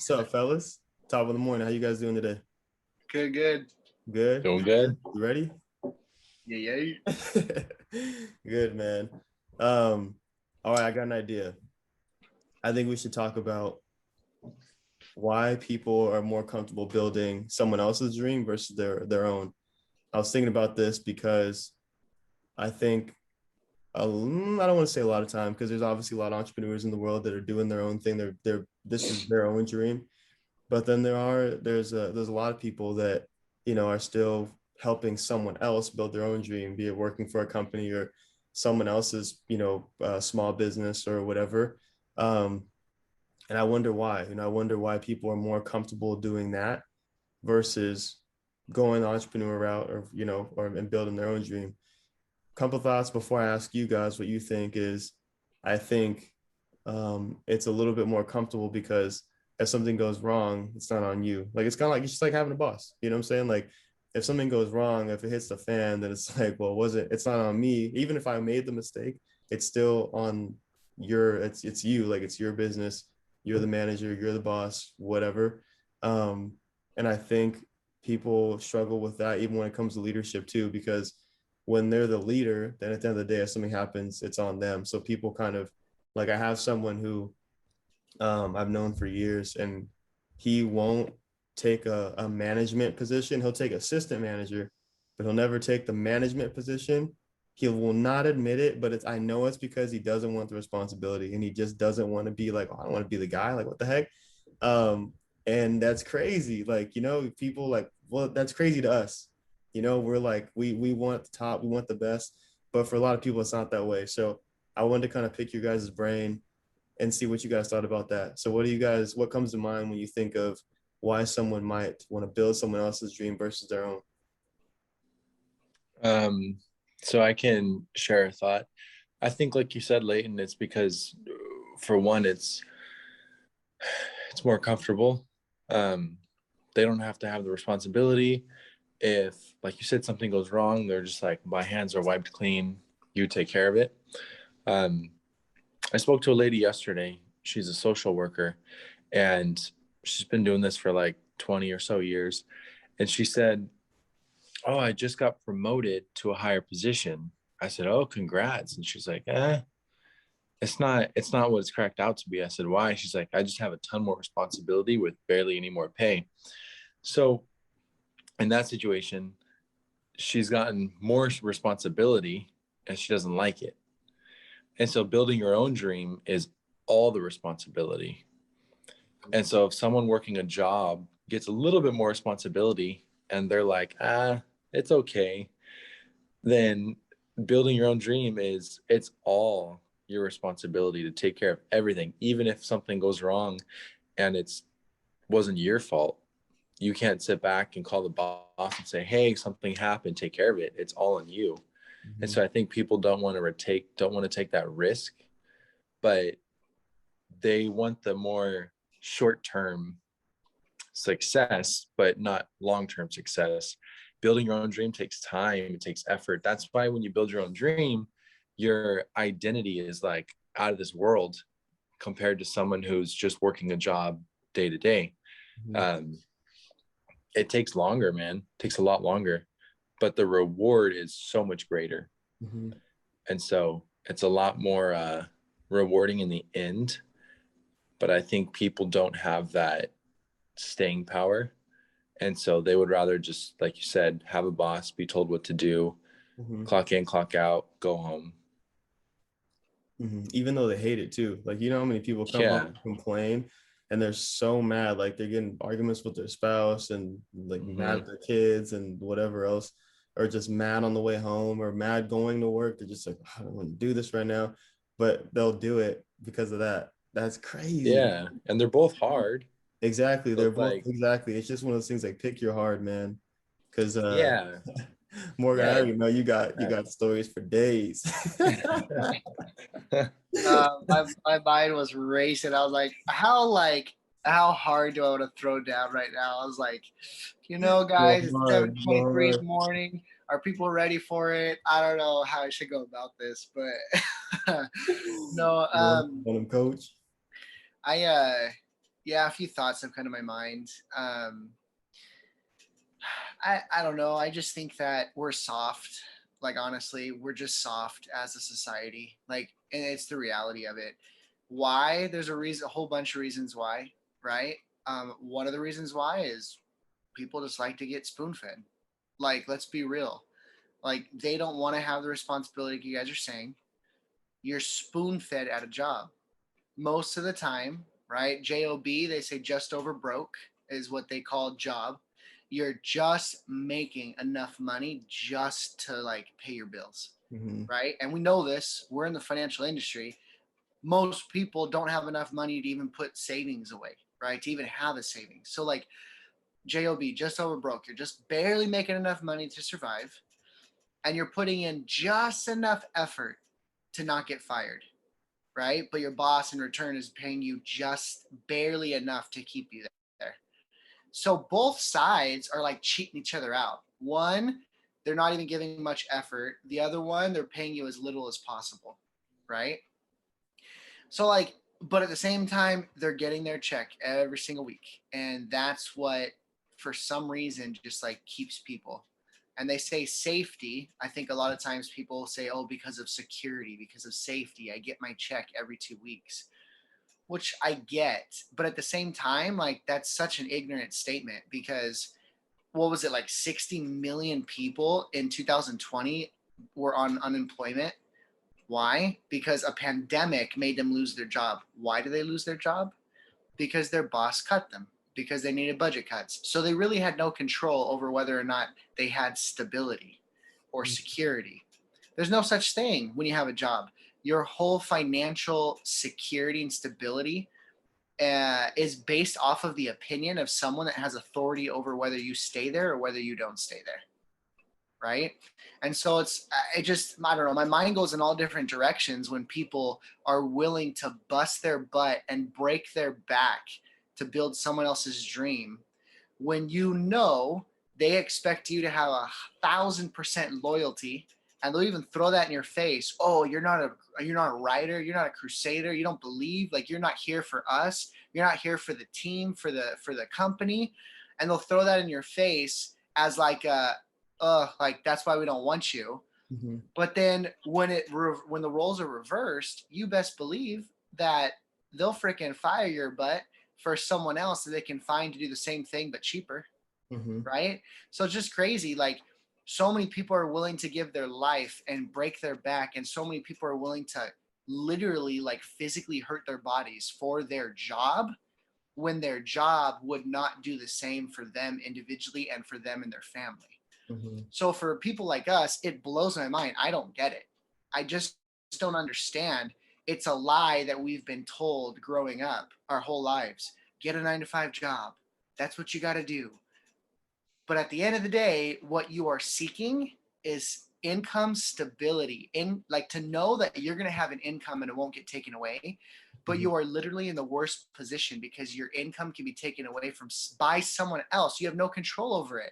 What's up, fellas? Top of the morning. How you guys doing today? Good, good. Good? Doing good. You ready? Yeah, yeah. Good, man. Um, all right, I got an idea. I think we should talk about why people are more comfortable building someone else's dream versus their own. I was thinking about this because I think I don't want to say a lot of time because there's obviously a lot of entrepreneurs in the world that are doing their own thing. They're this is their own dream. But then there's a lot of people that are still helping someone else build their own dream, be it working for a company or someone else's small business or whatever. um, and I wonder why. I wonder why people are more comfortable doing that versus going the entrepreneur route, or or and building their own dream. Couple thoughts before I ask you guys what you think is, I think it's a little bit more comfortable because if something goes wrong, it's not on you. Like, it's kind of like, it's just like having a boss. You know what I'm saying? Like, if something goes wrong, if it hits the fan, then it's like, well, it's not on me. Even if I made the mistake, it's still on it's you. Like, it's your business. You're the manager, you're the boss, whatever. Um, and I think people struggle with that even when it comes to leadership too, because when they're the leader, then at the end of the day, if something happens, it's on them. So people kind of, like, I have someone who I've known for years, and he won't take a management position. He'll take assistant manager, but he'll never take the management position. He will not admit it, but I know it's because he doesn't want the responsibility, and he just doesn't want to be like, oh, I don't want to be the guy. Like, what the heck? Um, and that's crazy. Like, people like, well, that's crazy to us. We're like, we want the top, we want the best, but for a lot of people, it's not that way. So I wanted to kind of pick your guys' brain and see what you guys thought about that. So what comes to mind when you think of why someone might want to build someone else's dream versus their own? So I can share a thought. I think, like you said, Leighton, it's because, for one, it's more comfortable. They don't have to have the responsibility. If, like you said, something goes wrong, they're just like, my hands are wiped clean. You take care of it. I spoke to a lady yesterday. She's a social worker, and she's been doing this for like 20 or so years. And she said, oh, I just got promoted to a higher position. I said, oh, congrats. And she's like, it's not what it's cracked out to be. I said, why? She's like, I just have a ton more responsibility with barely any more pay. So in that situation, she's gotten more responsibility and she doesn't like it. And so building your own dream is all the responsibility. And so if someone working a job gets a little bit more responsibility and they're like, it's okay, then building your own dream it's all your responsibility to take care of everything. Even if something goes wrong and wasn't your fault, you can't sit back and call the boss and say, hey, something happened, take care of it. It's all on you. Mm-hmm. And so I think people don't want to take that risk, but they want the more short-term success, but not long-term success. Building your own dream takes time, it takes effort. That's why when you build your own dream, your identity is like out of this world compared to someone who's just working a job day to day. Mm-hmm. It takes longer, man. It takes a lot longer, but the reward is so much greater. Mm-hmm. And so it's a lot more rewarding in the end. But I think people don't have that staying power. And so they would rather just, like you said, have a boss, be told what to do, mm-hmm. clock in, clock out, go home. Mm-hmm. Even though they hate it too. Like, how many people come up and complain and they're so mad, like they're getting arguments with their spouse and like mm-hmm. mad at their kids and whatever else, or just mad on the way home or mad going to work. They're just like, I don't want to do this right now, but they'll do it because of that. That's crazy. Yeah. And they're both hard. Exactly. They're both like, exactly. It's just one of those things, like, pick your hard, man. Because yeah. Morgan, I already know you got stories for days. My mind was racing. I was like, how hard do I want to throw down right now? I was like, guys, it's 7:23 in the morning. Are people ready for it? I don't know how I should go about this, but no. Coach. Yeah, a few thoughts have come to my mind. I don't know. I just think that we're soft. Like honestly, we're just soft as a society. Like, and it's the reality of it. Why? There's a reason, a whole bunch of reasons why, right? One of the reasons why is people just like to get spoon fed. Like, let's be real. Like, they don't want to have the responsibility you guys are saying. You're spoon fed at a job most of the time, right? JOB, they say just over broke is what they call job. You're just making enough money just to like pay your bills, right? And we know this. We're in the financial industry. Most people don't have enough money to even put savings away, right? To even have a savings. So like JOB, just over broke. You're just barely making enough money to survive, and you're putting in just enough effort to not get fired, right? But your boss in return is paying you just barely enough to keep you there. So both sides are like cheating each other out. One, they're not even giving much effort. The other one, they're paying you as little as possible, right? So like, but at the same time, they're getting their check every single week. And that's what, for some reason, just like keeps people. And they say safety. I think a lot of times people say, oh, because of security, because of safety, I get my check every 2 weeks, which I get. But at the same time, like that's such an ignorant statement because what was it, like 60 million people in 2020 were on unemployment. Why? Because a pandemic made them lose their job. Why do they lose their job? Because their boss cut them, because they needed budget cuts. So they really had no control over whether or not they had stability or security. There's no such thing when you have a job. Your whole financial security and stability is based off of the opinion of someone that has authority over whether you stay there or whether you don't stay there. Right. And so it just, I don't know, my mind goes in all different directions when people are willing to bust their butt and break their back to build someone else's dream when you know they expect you to have 1,000% loyalty, and they'll even throw that in your face. Oh, you're not a writer, you're not a crusader, you don't believe, like you're not here for us, you're not here for the team, for the company. And they'll throw that in your face as like like that's why we don't want you. But then when the roles are reversed, you best believe that they'll freaking fire your butt for someone else that they can find to do the same thing but cheaper. Right? So it's just crazy. Like so many people are willing to give their life and break their back, and so many people are willing to literally like physically hurt their bodies for their job, when their job would not do the same for them individually and for them and their family. So for people like us, it blows my mind. I don't get it. I just don't understand. It's a lie that we've been told growing up our whole lives. Get a 9-to-5 job. That's what you got to do. But at the end of the day, what you are seeking is income stability, in like to know that you're going to have an income and it won't get taken away. But you are literally in the worst position because your income can be taken away by someone else. You have no control over it.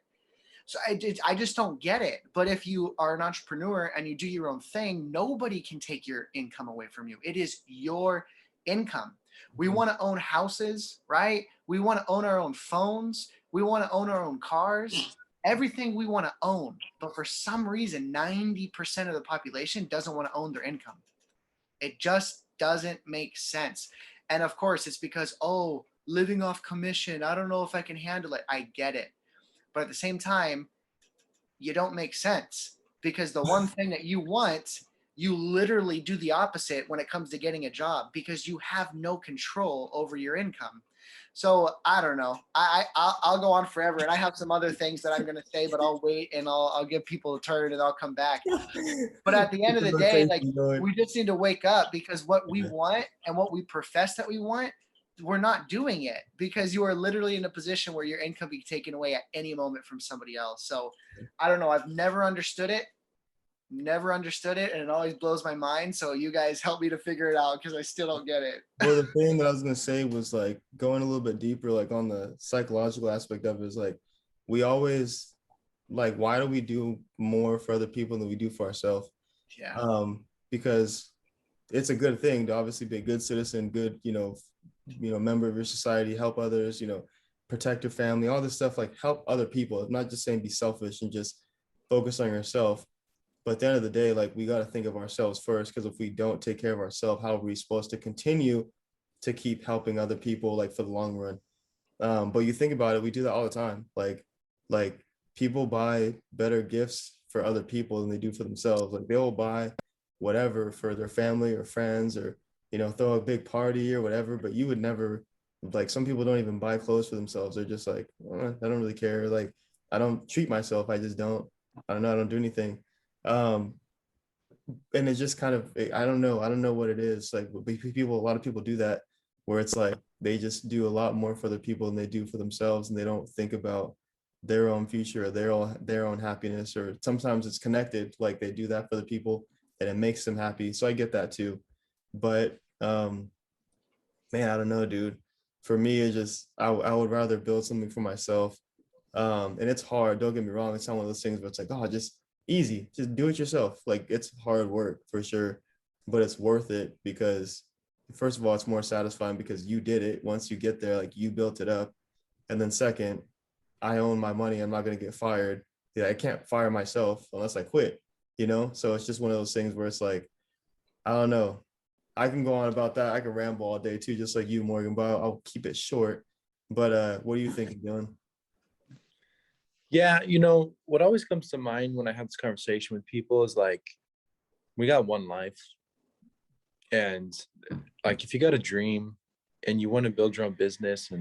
So I just don't get it. But if you are an entrepreneur and you do your own thing, nobody can take your income away from you. It is your income. We want to own houses, right? We want to own our own phones. We want to own our own cars. Everything we want to own. But for some reason, 90% of the population doesn't want to own their income. It just doesn't make sense. And of course, it's because, oh, living off commission, I don't know if I can handle it. I get it. But at the same time, you don't make sense, because the one thing that you want, you literally do the opposite when it comes to getting a job, because you have no control over your income. So I don't know. I'll go on forever, and I have some other things that I'm going to say, but I'll wait and I'll give people a turn and I'll come back. But at the end of the day, like we just need to wake up, because what we want and what we profess that we want, we're not doing it, because you are literally in a position where your income can be taken away at any moment from somebody else. So I don't know. I've never understood it, and it always blows my mind. So you guys help me to figure it out, because I still don't get it. Well, the thing that I was going to say was like going a little bit deeper, like on the psychological aspect of it, is like, we always like, why do we do more for other people than we do for ourselves? Yeah. Because it's a good thing to obviously be a good citizen, good, member of your society, help others, protect your family, all this stuff, like help other people. I'm not just saying be selfish and just focus on yourself. But at the end of the day, like we got to think of ourselves first, because if we don't take care of ourselves, how are we supposed to continue to keep helping other people like for the long run? But you think about it, we do that all the time. Like people buy better gifts for other people than they do for themselves. Like they'll buy whatever for their family or friends, or throw a big party or whatever. But you would never, like, some people don't even buy clothes for themselves. They're just like, I don't really care. Like I don't treat myself. I just don't. I don't know. I don't do anything. Um, and it's just kind of, I don't know. I don't know what it is. Like people, a lot of people do that, where it's like they just do a lot more for other people than they do for themselves, and they don't think about their own future or their own happiness. Or sometimes it's connected, like they do that for the people and it makes them happy. So I get that too. But man, I don't know, dude. For me, it's just I would rather build something for myself. And it's hard, don't get me wrong. It's not one of those things where it's like, oh, just easy, just do it yourself. Like it's hard work for sure, but it's worth it, because first of all, it's more satisfying because you did it. Once you get there, like you built it up. And then second, I own my money. I'm not going to get fired. Yeah, I can't fire myself unless I quit. So it's just one of those things where it's like, I don't know. I can go on about that. I can ramble all day too, just like you, Morgan, but I'll keep it short. But what do you think of doing? Yeah, what always comes to mind when I have this conversation with people is like, we got one life. And like, if you got a dream and you want to build your own business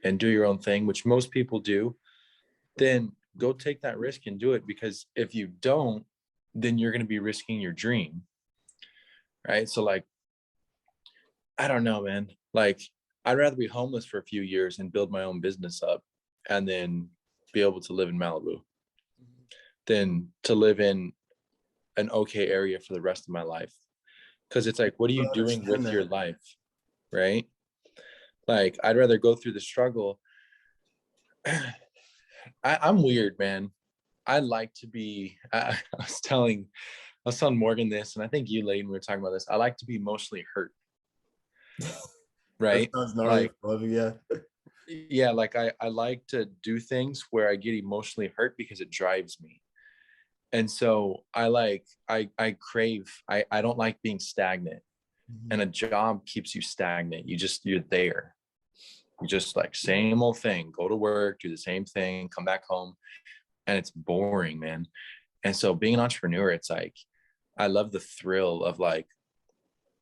and do your own thing, which most people do, then go take that risk and do it. Because if you don't, then you're going to be risking your dream. Right. So like, I don't know, man. Like, I'd rather be homeless for a few years and build my own business up and then be able to live in Malibu than to live in an okay area for the rest of my life. Because it's like, what are you doing with your life? Right. Like, I'd rather go through the struggle. I'm weird, man. I like to be, I was telling Morgan this, and I think you, Layden, we were talking about this. I like to be emotionally hurt. Right. That sounds gnarly. Like, Yeah. yeah, like I like to do things where I get emotionally hurt because it drives me. And so I crave, I don't like being stagnant. Mm-hmm. And a job keeps you stagnant. You're there. You just like same old thing, go to work, do the same thing, come back home, and it's boring, man. And so being an entrepreneur, it's like, I love the thrill of like,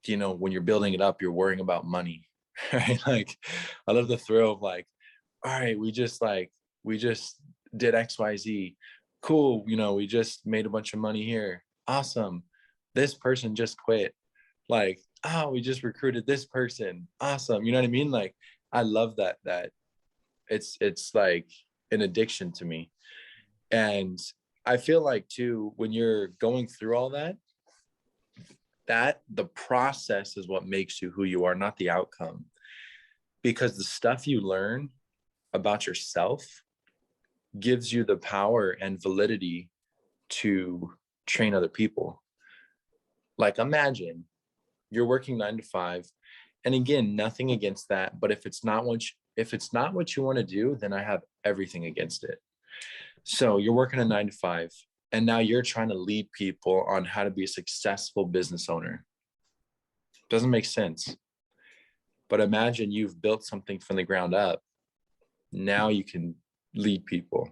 when you're building it up, you're worrying about money, right? Like, I love the thrill of like, all right, we just did XYZ. Cool. We just made a bunch of money here. Awesome. This person just quit. Like, oh, we just recruited this person. Awesome. You know what I mean? Like, I love that it's like an addiction to me. And I feel like too, when you're going through all that the process is what makes you who you are, not the outcome. Because the stuff you learn about yourself gives you the power and validity to train other people. Like, imagine you're working 9 to 5, and again, nothing against that, but if it's not what you want to do, then I have everything against it. So you're working a 9 to 5, and now you're trying to lead people on how to be a successful business owner. Doesn't make sense. But imagine you've built something from the ground up. Now you can lead people.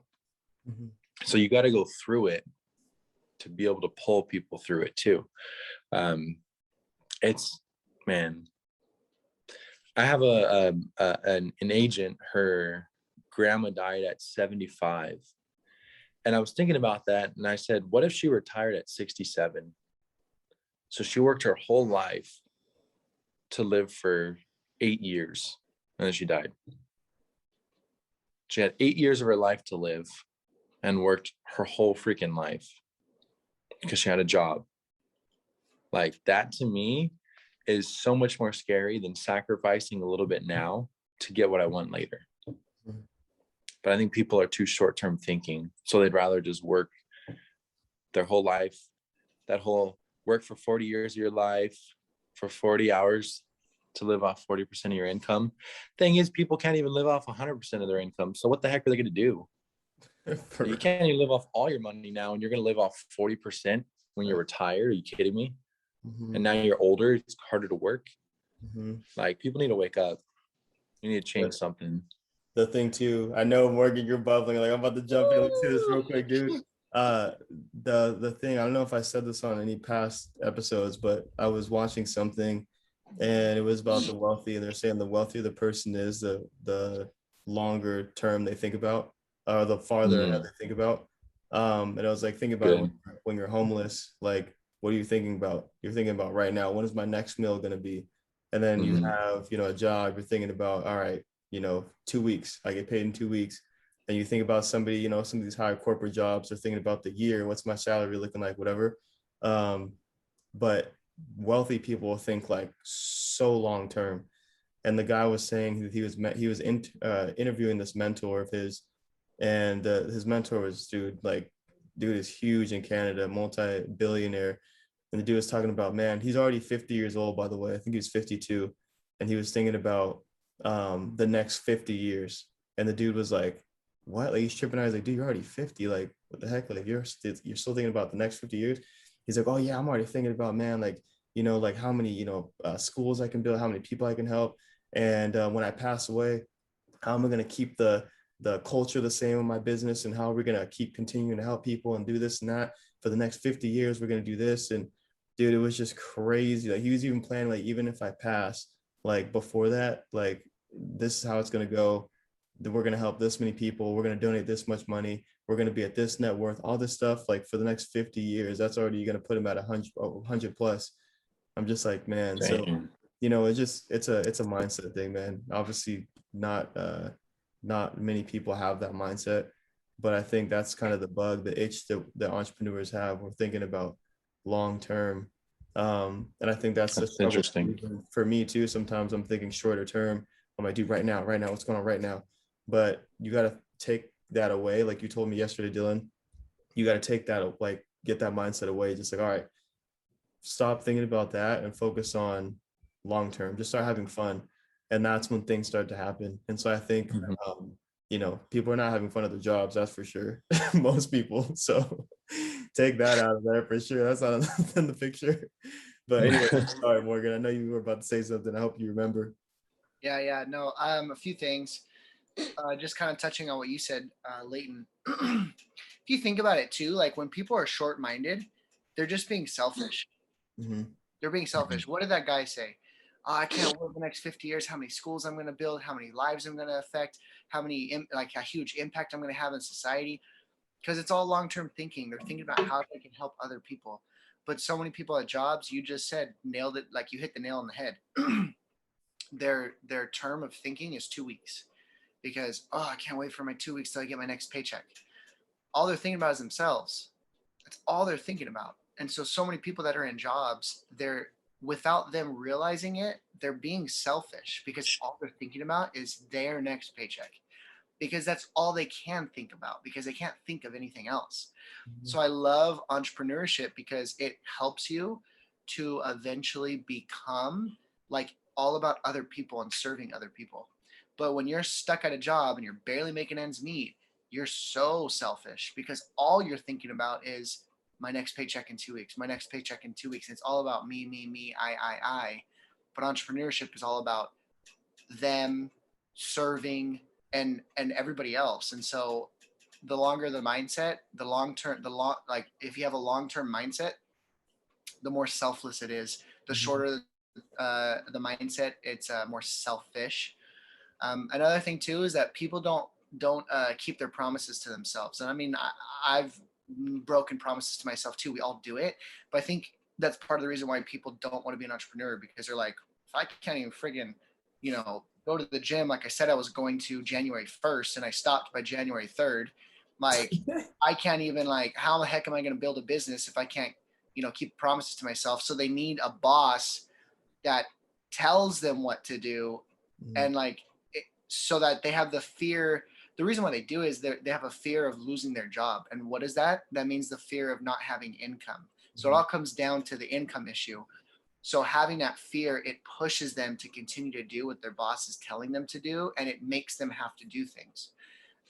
Mm-hmm. So you got to go through it to be able to pull people through it too. It's, man, I have an agent, her grandma died at 75. And I was thinking about that. And I said, what if she retired at 67? So she worked her whole life to live for 8 years, and then she died. She had 8 years of her life to live and worked her whole freaking life because she had a job. Like, that to me is so much more scary than sacrificing a little bit now to get what I want later. Mm-hmm. But I think people are too short-term thinking. So they'd rather just work their whole life, that whole work for 40 years of your life for 40 hours to live off 40% of your income. Thing is, people can't even live off 100% of their income. So what the heck are they going to do? You can't even live off all your money now, and you're going to live off 40% when you're retired. Are you kidding me? Mm-hmm. And now you're older, it's harder to work. Mm-hmm. Like, people need to wake up. You need to change something. The thing too, I know, Morgan, you're bubbling. Like, I'm about to jump into this real quick, dude. The thing, I don't know if I said this on any past episodes, but I was watching something and it was about the wealthy, and they're saying the wealthier the person is, the longer term they think about, or the farther ahead they think about. And I was like, think about it when you're homeless, like, what are you thinking about? You're thinking about right now, when is my next meal going to be? And then you have, a job, you're thinking about, all right, 2 weeks, I get paid in 2 weeks. And you think about somebody, some of these higher corporate jobs, they're thinking about the year, what's my salary looking like, whatever. But wealthy people think like so long term. And the guy was saying that he was interviewing this mentor of his, and his mentor was dude is huge in Canada, multi-billionaire. And the dude was talking about, man, he's already 50 years old, by the way. I think he was 52. And he was thinking about the next 50 years. And the dude was like, what? Like, he's tripping out. He's like, dude, you're already 50. Like, what the heck? Like, you're still thinking about the next 50 years. He's like, oh yeah, I'm already thinking about, man, like, like how many, schools I can build, how many people I can help. And when I pass away, how am I going to keep the culture the same in my business? And how are we going to keep continuing to help people and do this and that for the next 50 years? We're going to do this. And dude, it was just crazy. Like, he was even planning, like, even if I pass, like, before that, like, this is how it's going to go. We're going to help this many people. We're going to donate this much money. We're going to be at this net worth, all this stuff, like, for the next 50 years. That's already going to put him at 100 plus. I'm just like, man. So, it's a mindset thing, man. Obviously not many people have that mindset, but I think that's kind of the bug, the itch that the entrepreneurs have. We're thinking about long term. And I think that's interesting for me too. Sometimes I'm thinking shorter term. I'm like, dude, right now, what's going on right now? But you got to take that away. Like you told me yesterday, Dylan, you got to take that, like, get that mindset away. Just like, all right, stop thinking about that and focus on long term. Just start having fun. And that's when things start to happen. And so I think, people are not having fun at their jobs. That's for sure. Most people. So take that out of there for sure. That's not in the picture. But anyway, sorry, Morgan. I know you were about to say something. I hope you remember. Yeah. No, a few things. Just kind of touching on what you said, Leighton. If you think about it too, like, when people are short-minded, they're just being selfish. Mm-hmm. They're being selfish. What did that guy say? Oh, I can't live the next 50 years. How many schools I'm going to build, how many lives I'm going to affect, how many, like, a huge impact I'm going to have in society. Because it's all long-term thinking. They're thinking about how they can help other people. But so many people at jobs, you just said, nailed it. Like, you hit the nail on the head. Their term of thinking is 2 weeks, because, oh, I can't wait for my 2 weeks till I get my next paycheck. All they're thinking about is themselves. That's all they're thinking about. And so many people that are in jobs, without them realizing it, they're being selfish, because all they're thinking about is their next paycheck, because that's all they can think about, because they can't think of anything else. Mm-hmm. So I love entrepreneurship because it helps you to eventually become, like, all about other people and serving other people. But when you're stuck at a job and you're barely making ends meet, you're so selfish, because all you're thinking about is my next paycheck in 2 weeks, my next paycheck in 2 weeks. It's all about me, I. But entrepreneurship is all about them, serving, and everybody else. And so the longer the mindset, like, if you have a long-term mindset, the more selfless it is. The shorter the mindset, it's more selfish. Another thing too is that people don't keep their promises to themselves. And I mean, I've broken promises to myself too. We all do it. But I think that's part of the reason why people don't want to be an entrepreneur, because they're like, if I can't even friggin', go to the gym like I said I was going to January 1st and I stopped by January 3rd, like, I can't even, like, how the heck am I going to build a business if I can't, keep promises to myself? So they need a boss that tells them what to do. And, like, so that they have the fear. The reason why they do is they have a fear of losing their job. And what is that? That means the fear of not having income. So it all comes down to the income issue. So having that fear, it pushes them to continue to do what their boss is telling them to do, and it makes them have to do things.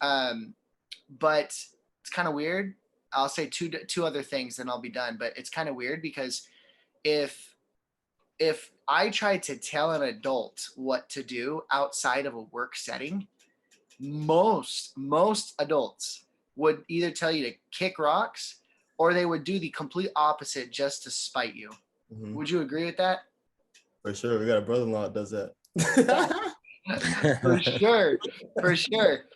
But it's kind of weird. I'll say two other things, then I'll be done. But it's kind of weird because if I tried to tell an adult what to do outside of a work setting, most adults would either tell you to kick rocks or they would do the complete opposite just to spite you. Mhm. Would you agree with that? For sure. We got a brother-in-law that does that. For sure. For sure.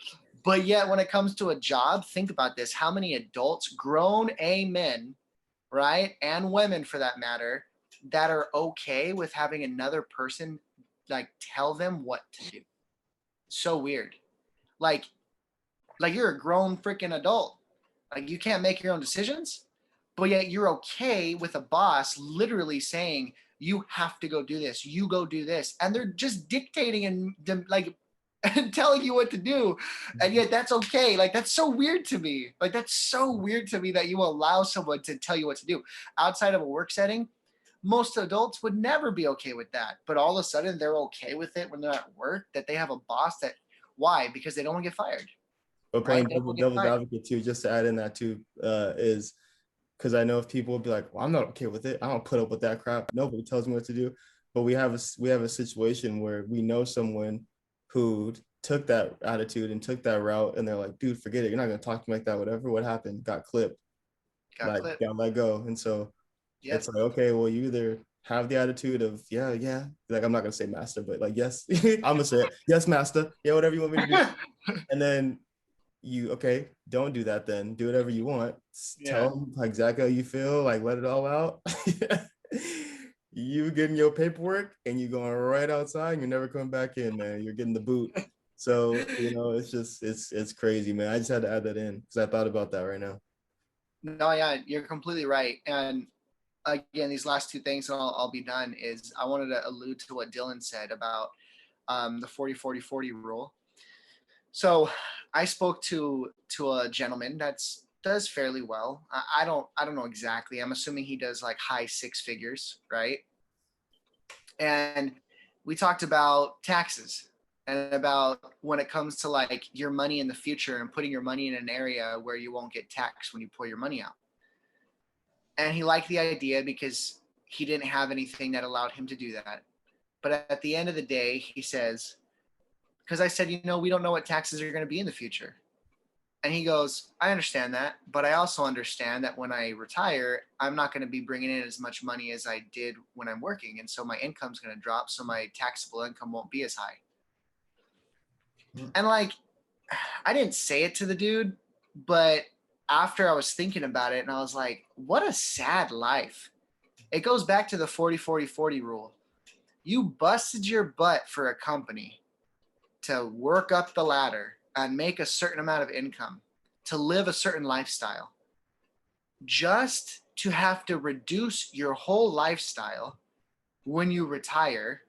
But yet when it comes to a job, think about this. How many adults, grown men, right? And women for that matter, that are okay with having another person like tell them what to do. So weird. Like you're a grown freaking adult. Like you can't make your own decisions, but yet you're okay with a boss literally saying, you have to go do this, you go do this. And they're just dictating and like and telling you what to do. And yet that's okay. Like that's so weird to me. Like that's so weird to me that you allow someone to tell you what to do. Outside of a work setting, most adults would never be okay with that. But all of a sudden they're okay with it when they're at work, that they have a boss that, why? Because they don't want to get fired. But playing Right? devil's advocate too, just to add in that too, is because I know if people will be like, well, I'm not okay with it. I don't put up with that crap. Nobody tells me what to do. But we have a situation where we know someone who took that attitude and took that route, and they're like, dude, forget it. You're not gonna talk to me like that. Whatever. What happened? Got clipped. Got let go. And so it's like, okay, well, you either have the attitude of yeah, like I'm not gonna say master, but like yes, I'm gonna say it. Yes, master. Yeah, whatever you want me to do. And then okay, don't do that then. Do whatever you want. Tell them exactly how you feel, like let it all out. You getting your paperwork and you going right outside and you're never coming back in, man. You're getting the boot. So, it's just, it's crazy, man. I just had to add that in because I thought about that right now. No, yeah, you're completely right. And again, these last two things, and I'll be done, is I wanted to allude to what Dylan said about the 40-40-40 rule. So I spoke to a gentleman that's does fairly well. I don't know exactly. I'm assuming he does like high six figures, right? And we talked about taxes and about when it comes to like your money in the future and putting your money in an area where you won't get taxed when you pull your money out. And he liked the idea because he didn't have anything that allowed him to do that. But at the end of the day, he says, because I said, we don't know what taxes are going to be in the future. And he goes, I understand that, but I also understand that when I retire, I'm not going to be bringing in as much money as I did when I'm working. And so my income's going to drop. So my taxable income won't be as high. And like, I didn't say it to the dude, but after I was thinking about it and I was like, what a sad life. It goes back to the 40-40-40 rule. You busted your butt for a company to work up the ladder and make a certain amount of income, to live a certain lifestyle, just to have to reduce your whole lifestyle when you retire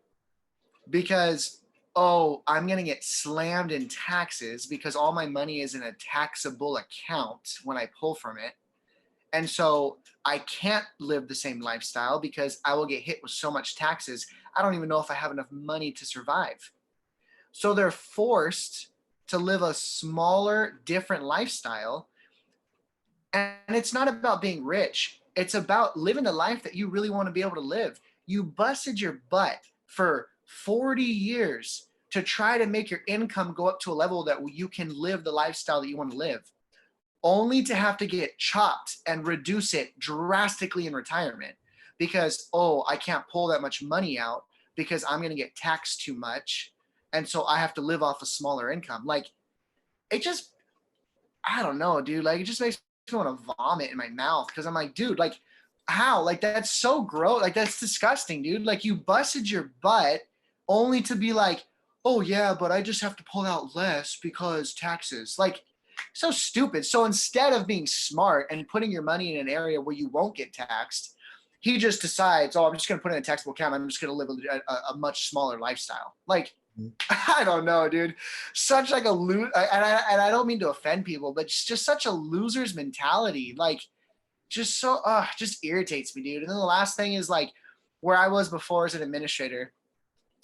because, I'm going to get slammed in taxes because all my money is in a taxable account when I pull from it. And so I can't live the same lifestyle because I will get hit with so much taxes. I don't even know if I have enough money to survive. So they're forced to live a smaller, different lifestyle. And it's not about being rich. It's about living the life that you really want to be able to live. You busted your butt for 40 years to try to make your income go up to a level that you can live the lifestyle that you want to live, only to have to get chopped and reduce it drastically in retirement because, I can't pull that much money out because I'm going to get taxed too much. And so I have to live off a smaller income. Like, it just, I don't know, dude. Like, it just makes me want to vomit in my mouth because I'm like, dude, like, how? Like, that's so gross. Like, that's disgusting, dude. Like, you busted your butt only to be like, oh, yeah, but I just have to pull out less because taxes. Like, so stupid. So instead of being smart and putting your money in an area where you won't get taxed, he just decides, I'm just going to put it in a taxable account. I'm just going to live a much smaller lifestyle. Like, I don't know, dude. Such like a loser, and I don't mean to offend people, but just such a loser's mentality. Like, just so, just irritates me, dude. And then the last thing is like, where I was before as an administrator,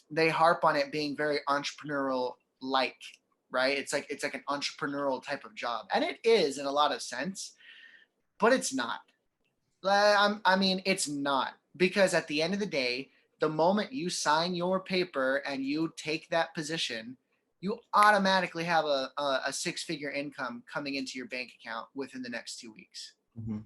they harp on it being very entrepreneurial like, right? It's like an entrepreneurial type of job. And it is in a lot of sense, but it's not. I mean, it's not, because at the end of the day, the moment you sign your paper and you take that position, you automatically have a six-figure income coming into your bank account within the next 2 weeks. Mhm.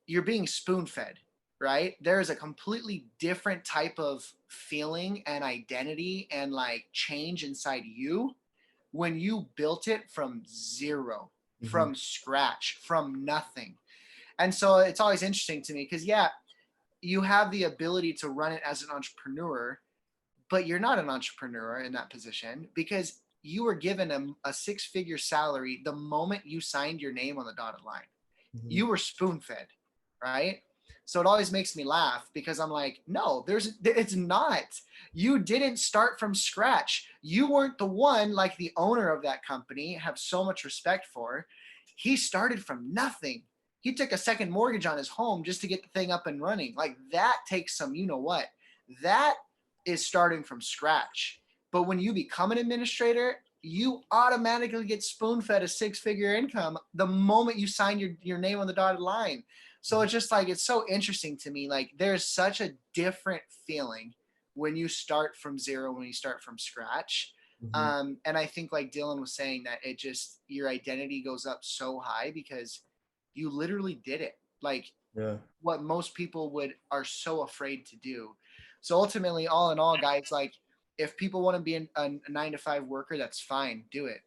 You're being spoon-fed, right? There is a completely different type of feeling and identity and like change inside you when you built it from zero, from scratch, from nothing. And so it's always interesting to me because, yeah, you have the ability to run it as an entrepreneur, but you're not an entrepreneur in that position because you were given a six-figure salary the moment you signed your name on the dotted line. You were spoon-fed, right? So it always makes me laugh because I'm like, no, it's not. You didn't start from scratch. You weren't the one, like the owner of that company, have so much respect for. He started from nothing. He took a second mortgage on his home just to get the thing up and running. Like that takes some, you know what? That is starting from scratch. But when you become an administrator, you automatically get spoon-fed a six-figure income the moment you sign your name on the dotted line. So it's just like, it's so interesting to me. Like there's such a different feeling when you start from zero, when you start from scratch. And I think like Dylan was saying that it just, your identity goes up so high because you literally did it. Like what most people are so afraid to do. So ultimately, all in all, guys, like if people want to be a 9-to-5 worker, that's fine, do it.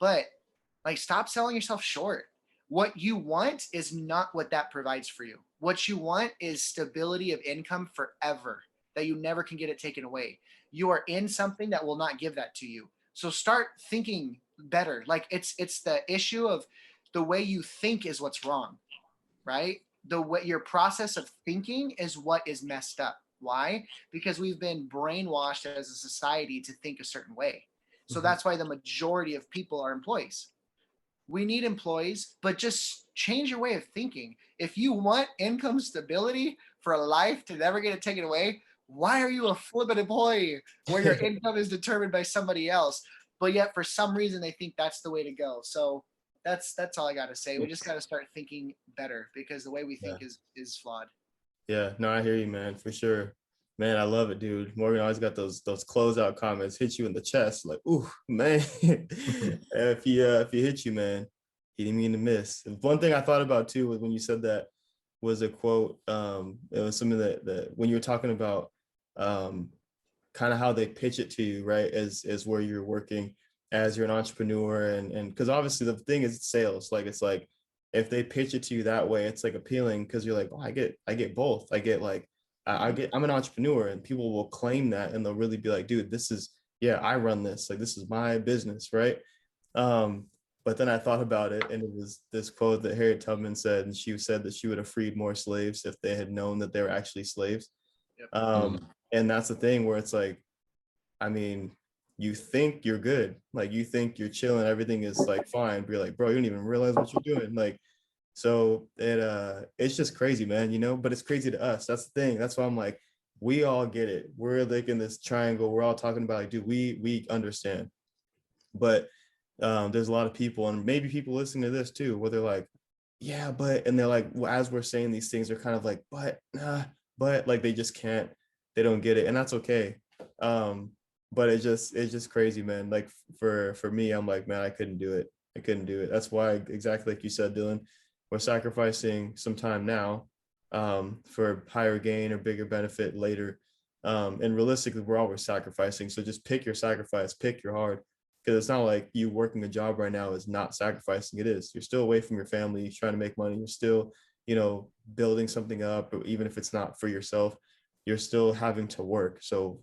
But like, stop selling yourself short. What you want is not what that provides for you. What you want is stability of income forever, that you never can get it taken away. You are in something that will not give that to you. So start thinking better. Like it's the issue of the way you think is what's wrong, right? The way your process of thinking is what is messed up. Why? Because we've been brainwashed as a society to think a certain way. So that's why the majority of people are employees. We need employees, but just change your way of thinking. If you want income stability for a life to never get it taken away, why are you a flippant employee where your income is determined by somebody else? But yet for some reason they think that's the way to go. So that's all I got to say. We just got to start thinking better because the way we think is flawed. Yeah, no, I hear you, man, for sure. Man, I love it, dude. Morgan always got those closeout comments, hit you in the chest, like, ooh, man. if he hit you, man, he didn't mean to miss. And one thing I thought about too was when you said that was a quote. It was something that when you were talking about kind of how they pitch it to you, right? As where you're working as you're an entrepreneur, and because obviously the thing is sales. Like it's like if they pitch it to you that way, it's like appealing because you're like, oh, I get both. I get like I'm an entrepreneur, and people will claim that, and they'll really be like, dude, this is, yeah, I run this, like this is my business, right? But then I thought about it, and it was this quote that Harriet Tubman said, and she said that she would have freed more slaves if they had known that they were actually slaves. And that's the thing where it's like, I mean, you think you're good, like you think you're chilling, everything is like fine, but you're like, bro, you don't even realize what you're doing. Like, so it's just crazy, man, you know, but it's crazy to us. That's the thing. That's why I'm like, we all get it. We're like in this triangle. We're all talking about like, dude, we understand. But there's a lot of people, and maybe people listening to this too, where they're like, yeah, but, and they're like, well, as we're saying these things, they're kind of like, but like they just can't, they don't get it, and that's okay. But it's just crazy, man. Like for me, I'm like, man, I couldn't do it. That's why, exactly like you said, Dylan, we're sacrificing some time now for higher gain or bigger benefit later. And realistically, we're always sacrificing. So just pick your sacrifice, pick your hard, because it's not like you working a job right now is not sacrificing. It is. You're still away from your family, you're trying to make money. You're still, you know, building something up, even if it's not for yourself, you're still having to work. So,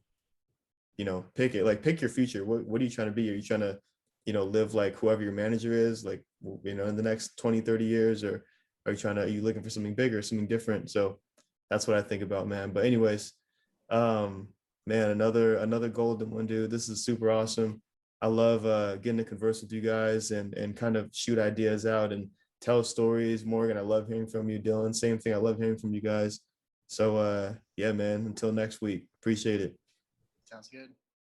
you know, pick it, like pick your future. What are you trying to be? Are you trying to, you know, live like whoever your manager is, like, you know, in the next 20, 30 years, or are you looking for something bigger, something different? So that's what I think about, man. But anyways, man, another golden one, dude. This is super awesome. I love getting to converse with you guys and kind of shoot ideas out and tell stories. Morgan, I love hearing from you. Dylan, same thing. I love hearing from you guys. So yeah, man, until next week. Appreciate it. Sounds good.